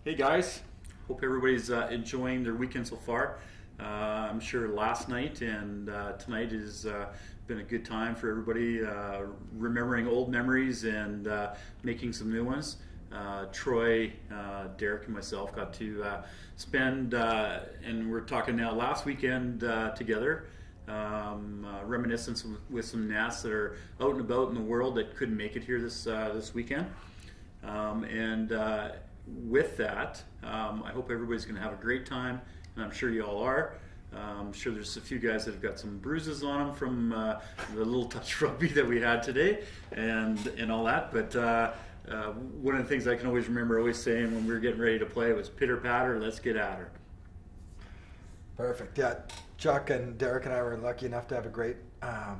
Hey guys, hope everybody's enjoying their weekend so far. I'm sure last night and tonight has been a good time for everybody, remembering old memories and making some new ones. Troy, Derek, and myself got to spend, and we're talking now last weekend together, reminiscence with some Gnats that are out and about in the world that couldn't make it here this weekend. And with that, I hope everybody's going to have a great time, and I'm sure you all are. I'm sure there's a few guys that have got some bruises on them from the little touch rugby that we had today, and all that. But one of the things I can always remember always saying when we were getting ready to play was pitter patter, let's get at her. Perfect. Yeah, Chuck and Derek and I were lucky enough to have a great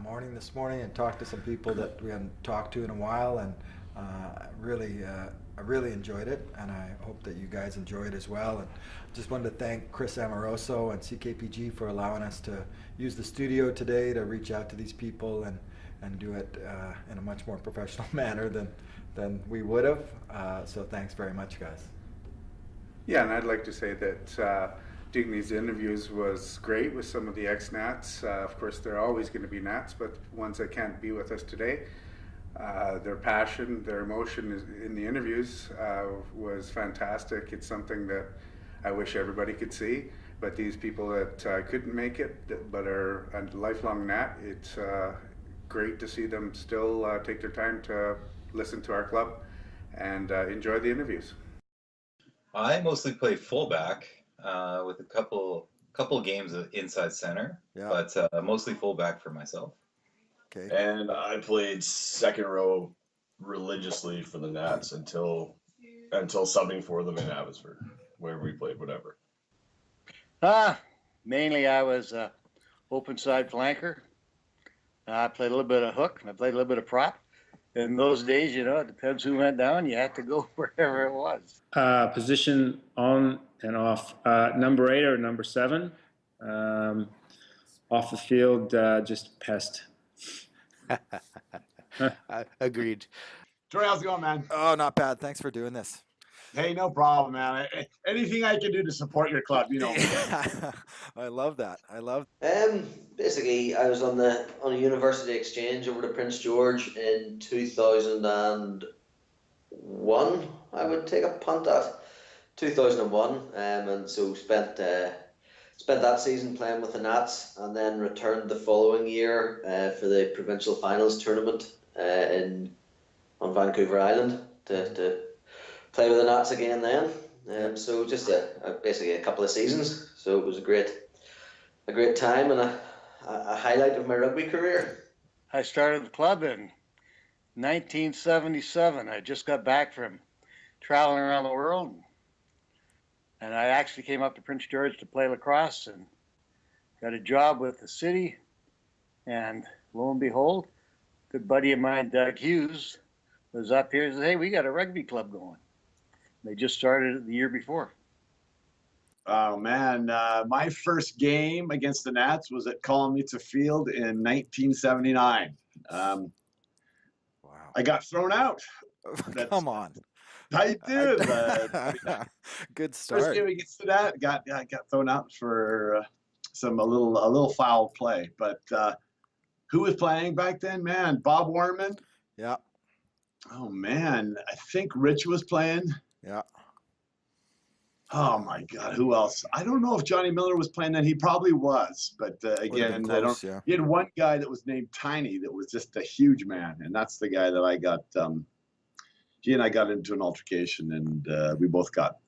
morning this morning and talk to some people that we hadn't talked to in a while, and I really enjoyed it, and I hope that you guys enjoy it as well. And just wanted to thank Chris Amoroso and CKPG for allowing us to use the studio today to reach out to these people and do it in a much more professional manner than we would have. So thanks very much, guys. Yeah, and I'd like to say that doing these interviews was great with some of the ex-Nats. Of course, there are always going to be Nats, but ones that can't be with us today. Their passion, their emotion in the interviews was fantastic. It's something that I wish everybody could see. But these people that couldn't make it but are a lifelong Nat, it's great to see them still take their time to listen to our club and enjoy the interviews. I mostly play fullback with a couple games of inside center, Yeah. but mostly fullback for myself. Okay. And I played second row religiously for the Nats until subbing for them in Abbotsford, where we played whatever. Mainly I was open side flanker. I played a little bit of hook, and I played a little bit of prop. In those days, it depends who went down. You had to go wherever it was. Position on and off, number 8 or number 7. Off the field, just pest. Agreed. Troy, how's it going, man? Oh, not bad. Thanks for doing this. Hey, no problem, man. Anything I can do to support your club, I love that. Basically, I was on a university exchange over to Prince George in 2001. I would take a punt at 2001, and so spent that season playing with the Nats, and then returned the following year for the provincial finals tournament on Vancouver Island to play with the Nats again then. So just basically a couple of seasons. So it was a great time and a highlight of my rugby career. I started the club in 1977. I just got back from traveling around the world, and I actually came up to Prince George to play lacrosse and got a job with the city. And lo and behold, a good buddy of mine, Doug Hughes, was up here and said, "Hey, we got a rugby club going." They just started it the year before. Oh, man. My first game against the Nats was at Kolomica Field in 1979. Wow. I got thrown out. Come on. I did. Good start. First game against the Nats, got thrown out for a little foul play. But who was playing back then, man? Bob Warman? Yeah. Oh, man. I think Rich was playing. Yeah. Oh my God, who else? I don't know if Johnny Miller was playing then. He probably was, but again, close, yeah. He had one guy that was named Tiny that was just a huge man, and that's the guy that I got. He and I got into an altercation, and we both got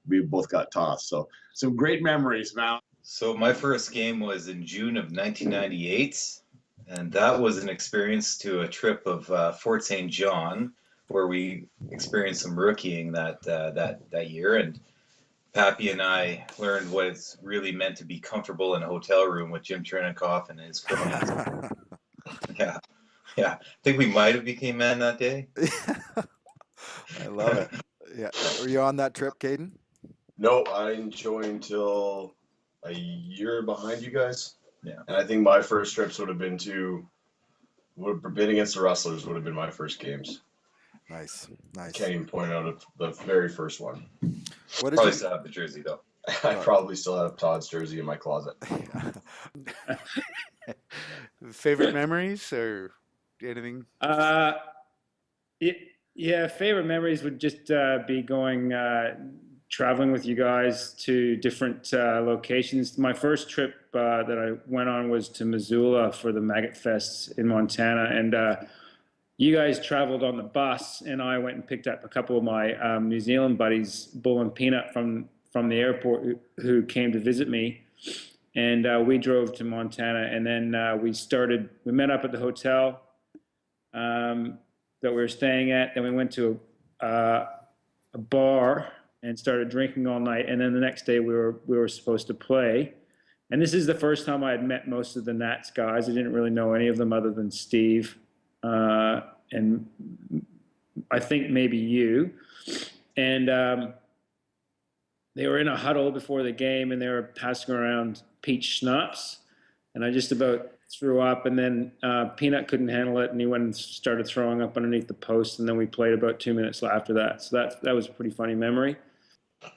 tossed. So some great memories, man. So my first game was in June of 1998, and that was an experience to a trip of Fort St. John, where we experienced some rookieing that year, and Pappy and I learned what it's really meant to be comfortable in a hotel room with Jim Chernikoff and his cronies. Yeah. I think we might have became men that day. I love it. Yeah. Were you on that trip, Caden? No, I didn't join till a year behind you guys. Yeah. And I think my first trips would have been against the Rustlers would have been my first games. Nice, I nice. can't even point out the very first one. What did Probably you? still have the jersey though. I probably still have Todd's jersey in my closet. Favorite memories or anything? Uh, yeah, favorite memories would just be going traveling with you guys to different locations. My first trip that I went on was to Missoula for the Maggot Fest in Montana, and you guys traveled on the bus, and I went and picked up a couple of my New Zealand buddies, Bull and Peanut, from the airport, who came to visit me, and we drove to Montana, and then we met up at the hotel that we were staying at. Then we went to a bar and started drinking all night. And then the next day we were supposed to play. And this is the first time I had met most of the Gnats guys. I didn't really know any of them other than Steve, and I think maybe you. And they were in a huddle before the game, and they were passing around peach schnapps. And I just about threw up, and then Peanut couldn't handle it, and he went and started throwing up underneath the post, and then we played about 2 minutes after that. So that was a pretty funny memory.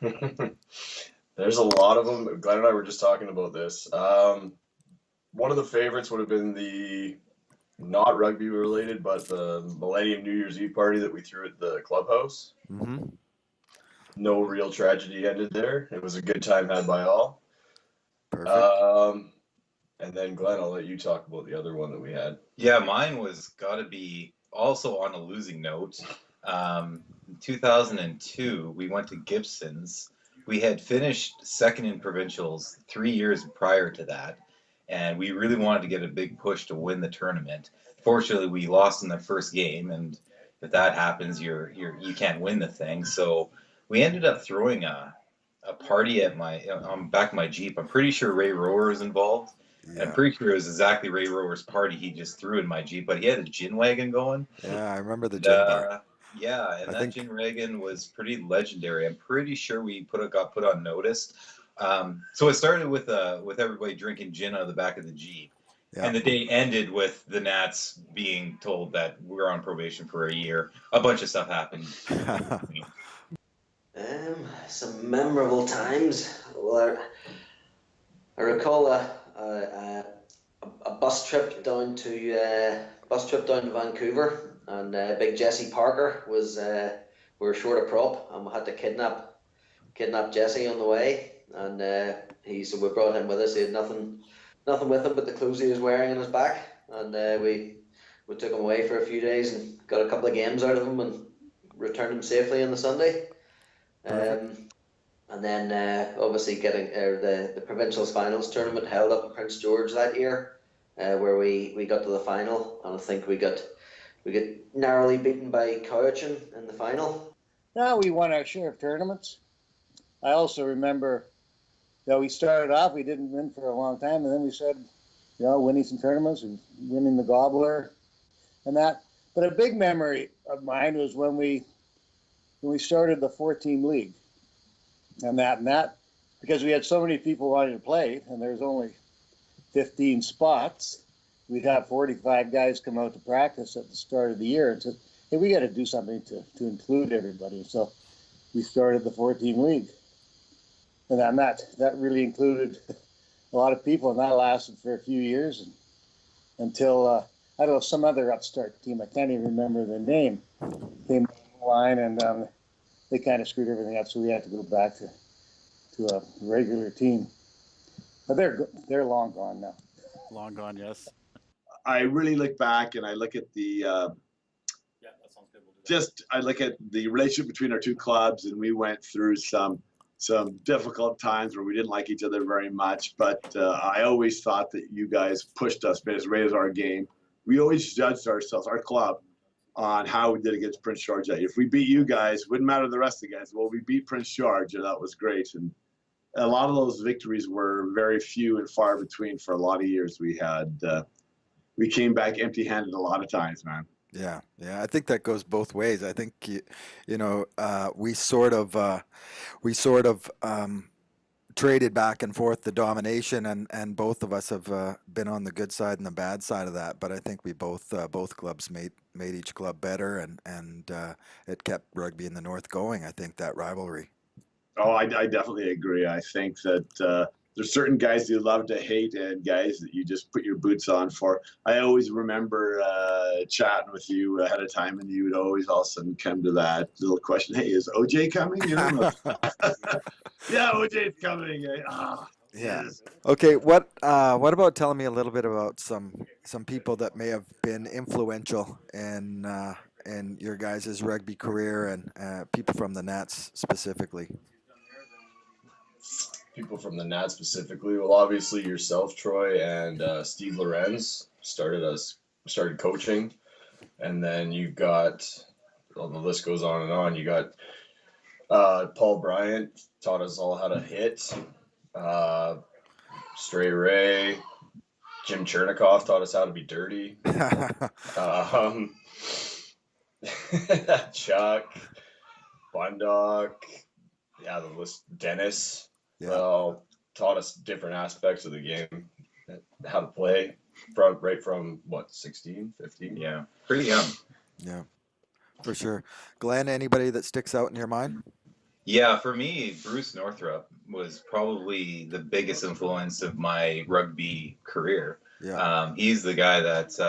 There's a lot of them. Glenn and I were just talking about this. One of the favorites would have been the not rugby related, but the Millennium New Year's Eve party that we threw at the clubhouse. Mm-hmm. No real tragedy ended there. It was a good time had by all. Perfect. And then Glenn, I'll let you talk about the other one that we had. Yeah, mine was got to be also on a losing note. In 2002, we went to Gibson's. We had finished second in provincials 3 years prior to that, and we really wanted to get a big push to win the tournament. Fortunately, we lost in the first game, and if that happens, you can't win the thing. So we ended up throwing a party at my back of my Jeep. I'm pretty sure Ray Rower was involved. Yeah. I'm pretty sure it was exactly Ray Rower's party he just threw in my Jeep, but he had a gin wagon going. Yeah, I remember the gin bar. Yeah, and I that think- gin wagon was pretty legendary. I'm pretty sure we got put on notice. So it started with everybody drinking gin out of the back of the Jeep. Yeah. And the day ended with the Gnats being told that we're on probation for a year. A bunch of stuff happened. Some memorable times. Well, I recall a bus trip down to Vancouver, and big Jesse Parker was we were short a prop, and we had to kidnap Jesse on the way, and so we brought him with us. He had nothing with him but the clothes he was wearing on his back, and we took him away for a few days and got a couple of games out of him and returned him safely on the Sunday. And then obviously getting the provincials finals tournament held up in Prince George that year, where we got to the final, and I think we got narrowly beaten by Cowichan in the final. Yeah, we won our share of tournaments. I also remember that we started off, we didn't win for a long time, and then we started, winning some tournaments and winning the Gobbler and that. But a big memory of mine was when we started the 14 league. And that, because we had so many people wanting to play, and there's only 15 spots, we'd have 45 guys come out to practice at the start of the year and said, hey, we got to do something to include everybody. So we started the 14 league. And that really included a lot of people, and that lasted for a few years until, I don't know, some other upstart team, I can't even remember their name, came on the line, and they kind of screwed everything up, so we had to go back to a regular team. But they're long gone now. Long gone, yes. I really look back and I look at the Yeah, that sounds good. We'll do that. I look at the relationship between our two clubs, and we went through some difficult times where we didn't like each other very much. But I always thought that you guys pushed us, raised our game. We always judged ourselves, our club, on how we did against Prince George that year. If we beat you guys, wouldn't matter the rest of the guys. Well, we beat Prince George, and that was great. And a lot of those victories were very few and far between for a lot of years. We had we came back empty-handed a lot of times, man. Yeah, I think that goes both ways. I think we sort of traded back and forth the domination, and both of us have been on the good side and the bad side of that. But I think we both clubs made each club better, and it kept rugby in the North going. I think that rivalry. Oh, I definitely agree. I think that there's certain guys you love to hate and guys that you just put your boots on for. I always remember chatting with you ahead of time, and you would always all of a sudden come to that little question, hey, is OJ coming? You know? Yeah, OJ's coming. Yeah. Yes. Okay. What about telling me a little bit about some people that may have been influential in your guys' rugby career, and people from the Nats specifically? People from the Nats specifically. Well, obviously yourself, Troy, and Steve Lorenz started coaching, and then you got, well, the list goes on and on. You got Paul Bryant taught us all how to hit. Stray Ray, Jim Chernikoff taught us how to be dirty. Chuck, Bundock, yeah, the list. Dennis, well, taught us different aspects of the game, how to play, right from what, 16, 15? Yeah, pretty young. Yeah, for sure. Glenn, anybody that sticks out in your mind? Yeah, for me, Bruce Northrup was probably the biggest influence of my rugby career. Yeah. He's the guy that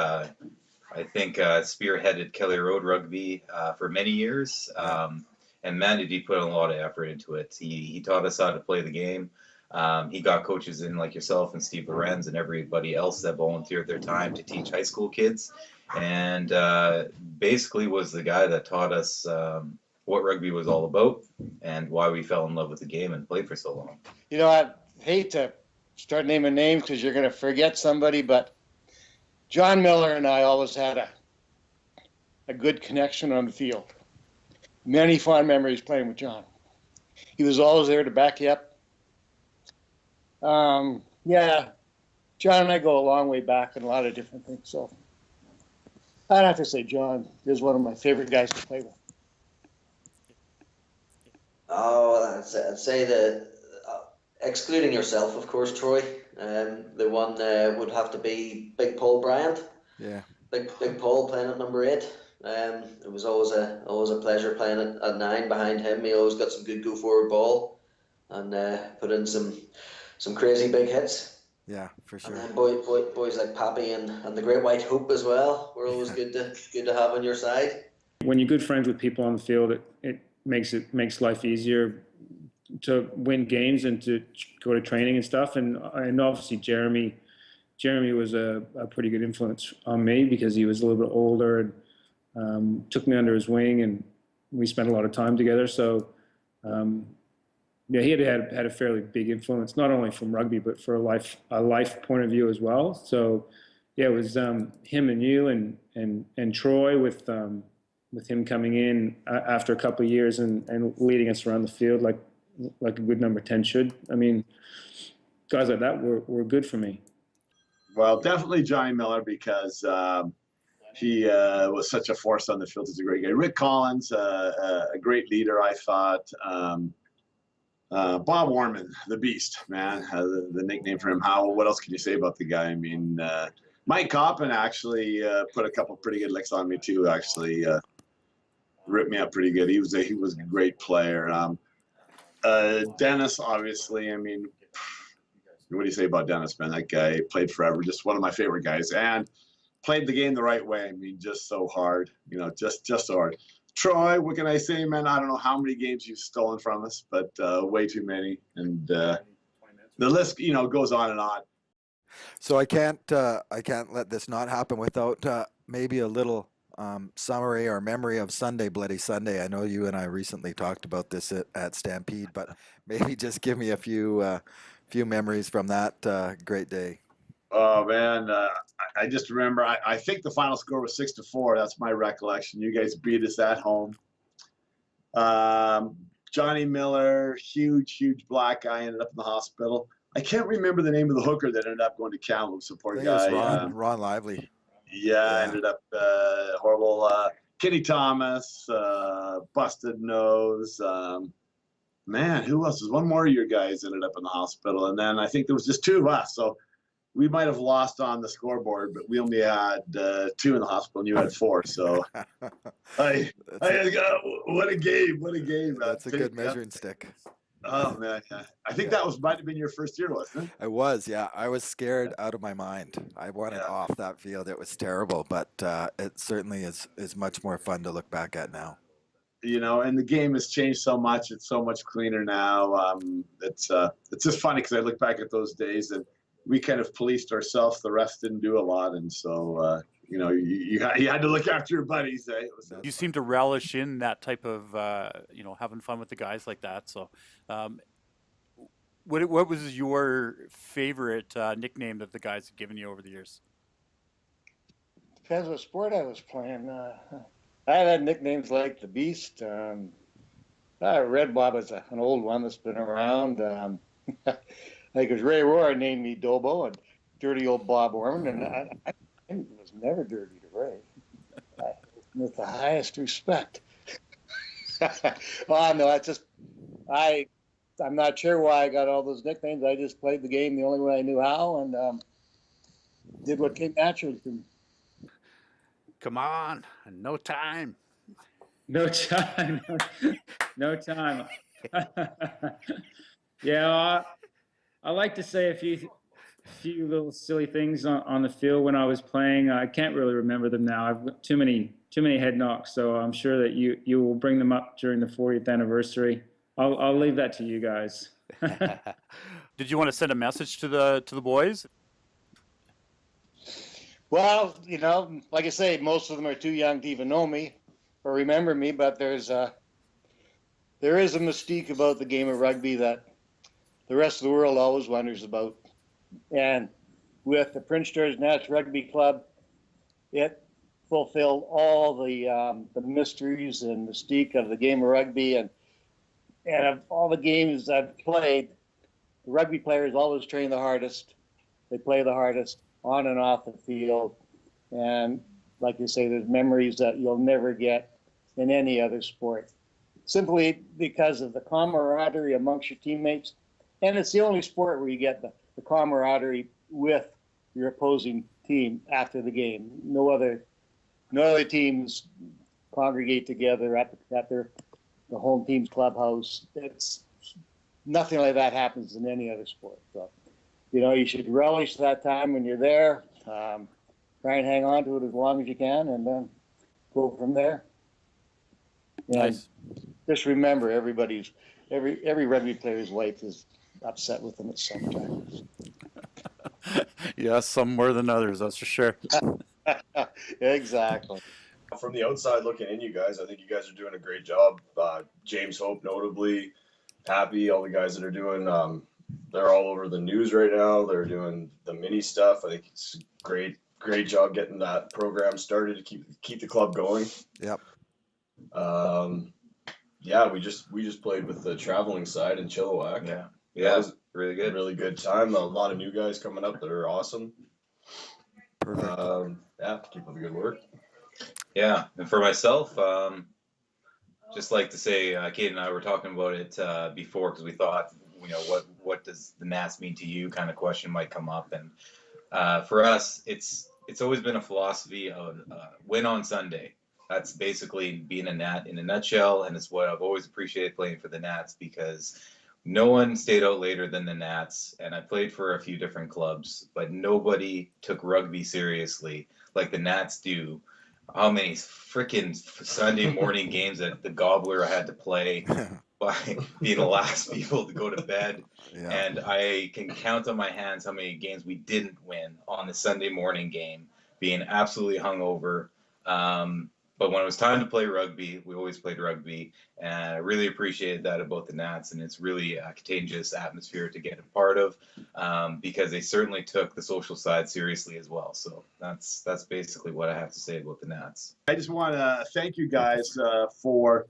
I think spearheaded Kelly Road rugby for many years. And man, did he put a lot of effort into it. He taught us how to play the game. He got coaches in like yourself and Steve Lorenz and everybody else that volunteered their time to teach high school kids. And basically was the guy that taught us what rugby was all about and why we fell in love with the game and played for so long. You know, I hate to start naming names because you're going to forget somebody, but John Miller and I always had a good connection on the field. Many fond memories playing with John. He was always there to back you up. Yeah, John and I go a long way back in a lot of different things. So I'd have to say John is one of my favorite guys to play with. Oh, I'd say that, excluding yourself, of course, Troy, the one would have to be Big Paul Bryant. Yeah. Big Paul playing at number 8. It was always a pleasure playing at 9 behind him. He always got some good go forward ball, and put in some crazy big hits. Yeah, for sure. And then boys like Pappy and the Great White Hope as well were always good to have on your side. When you're good friends with people on the field, it makes life easier to win games and to go to training and stuff. And obviously Jeremy was a pretty good influence on me because he was a little bit older and took me under his wing, and we spent a lot of time together. So yeah, he had a fairly big influence, not only from rugby but for a life point of view as well. So yeah, it was him and you and Troy with him coming in after a couple of years and leading us around the field like a good number 10 should. I mean, guys like that were good for me. Well, definitely Johnny Miller, because he was such a force on the field. He's a great guy. Rick Collins, a great leader, I thought. Bob Warman, the Beast, man, the nickname for him. What else can you say about the guy? I mean, Mike Coppin actually put a couple pretty good licks on me too. Actually, ripped me up pretty good. He was a great player. Dennis, obviously. I mean, what do you say about Dennis, man? That guy played forever. Just one of my favorite guys, and played the game the right way. I mean, just so hard. You know, just so hard. Troy, what can I say, man? I don't know how many games you've stolen from us, but way too many. And the list, goes on and on. So I can't let this not happen without maybe a little summary or memory of Sunday, Bloody Sunday. I know you and I recently talked about this at Stampede, but maybe just give me a few memories from that great day. Oh man, I just remember. I think the final score was 6-4. That's my recollection. You guys beat us at home. Johnny Miller, huge black guy, ended up in the hospital. I can't remember the name of the hooker that ended up going to Kamloops. A poor guy. Ron Lively. Yeah, ended up horrible. Kenny Thomas, busted nose. man, who else? There's one more of your guys ended up in the hospital, and then I think there was just two of us. So we might have lost on the scoreboard, but we only had two in the hospital, and you had four. So I got what a game! What a game! That's a good measuring stick. Oh man, yeah. I think that might have been your first year, wasn't it? I was, yeah. I was scared out of my mind. I wanted off that field. It was terrible, but it certainly is much more fun to look back at now. You know, and the game has changed so much. It's so much cleaner now. It's just funny because I look back at those days and we kind of policed ourselves. The refs didn't do a lot, and so you know, you had to look after your buddies. Eh? You seem to relish in that type of you know, having fun with the guys like that. So, what was your favorite nickname that the guys had given you over the years? Depends what sport I was playing. I had nicknames like the Beast. Red Bob is an old one that's been around. Like it was Ray Rohr named me Dobo and Dirty Old Bob Orman, and I was never dirty to Ray. With the highest respect. Oh no, I'm not sure why I got all those nicknames. I just played the game the only way I knew how, and did what came naturally to me. Come on, no time. No time. No time. Yeah, I like to say a few little silly things on the field when I was playing. I can't really remember them now. I've got too many head knocks, so I'm sure that you will bring them up during the 40th anniversary. I'll leave that to you guys. Did you want to send a message to the boys? Well, you know, like I say, most of them are too young to even know me or remember me, but there is a mystique about the game of rugby that the rest of the world always wonders about. And with the Prince George Gnats Rugby Club, it fulfilled all the mysteries and mystique of the game of rugby. And of all the games I've played, the rugby players always train the hardest. They play the hardest on and off the field. And like you say, there's memories that you'll never get in any other sport, simply because of the camaraderie amongst your teammates. And it's the only sport where you get the camaraderie with your opposing team after the game. No other teams congregate together at the home team's clubhouse. It's nothing like that happens in any other sport. So, you know, you should relish that time when you're there. Try and hang on to it as long as you can, and then go from there. Nice. Just remember, every rugby player's wife is upset with them at some time. Yeah, some more than others, that's for sure. Exactly. From the outside looking in, you guys, I think you guys are doing a great job. James Hope, notably, Happy, all the guys that are doing, they're all over the news right now. They're doing the mini stuff. I think it's great job getting that program started to keep the club going. Yep. Yeah, we just played with the traveling side in Chilliwack. Yeah, That was really good. really good time. A lot of new guys coming up that are awesome. Perfect. Yeah, keep up the good work. Yeah, and for myself, just like to say, Kate and I were talking about it before because we thought, you know, what does the Nats mean to you? Kind of question might come up, and for us, it's always been a philosophy of win on Sunday. That's basically being a Nat in a nutshell, and it's what I've always appreciated playing for the Nats because no one stayed out later than the Nats, and I played for a few different clubs, but nobody took rugby seriously like the Nats do. How many freaking Sunday morning games that the Gobbler had to play by being the last people to go to bed. Yeah. And I can count on my hands how many games we didn't win on the Sunday morning game, being absolutely hungover. But when it was time to play rugby, we always played rugby. And I really appreciated that about the Nats. And it's really a contagious atmosphere to get a part of because they certainly took the social side seriously as well. So that's basically what I have to say about the Nats. I just want to thank you guys for,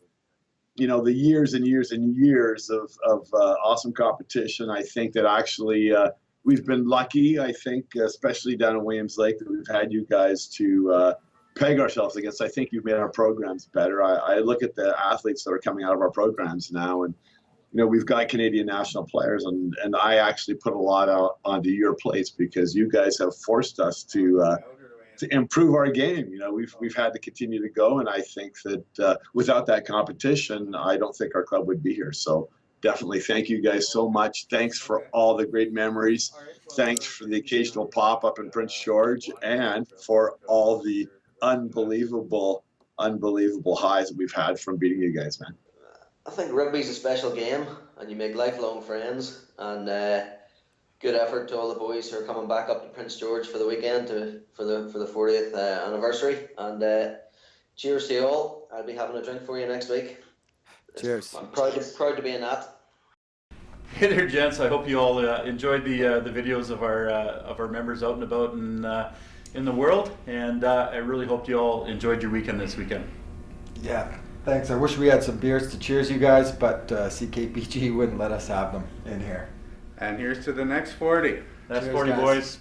you know, the years and years and years of awesome competition. I think that actually we've been lucky, I think, especially down in Williams Lake, that we've had you guys to peg ourselves against. I think you've made our programs better. I look at the athletes that are coming out of our programs now, and we've got Canadian national players, and I actually put a lot out onto your plates because you guys have forced us to improve our game. We've had to continue to go, and I think that without that competition, I don't think our club would be here. So definitely thank you guys so much. Thanks for all the great memories. Thanks for the occasional pop-up in Prince George, and for all the unbelievable highs that we've had from beating you guys, man. I think rugby's a special game, and you make lifelong friends. And good effort to all the boys who are coming back up to Prince George for the weekend for the 40th anniversary. And cheers to you all. I'll be having a drink for you next week. Cheers. I'm proud to be a Nat. Hey there, gents. I hope you all enjoyed the videos of our members out and about in the world, and I really hope you all enjoyed your weekend this weekend. Yeah, thanks. I wish we had some beers to cheers you guys, but CKPG wouldn't let us have them in here. And here's to the next 40. That's Cheers, 40, guys. boys.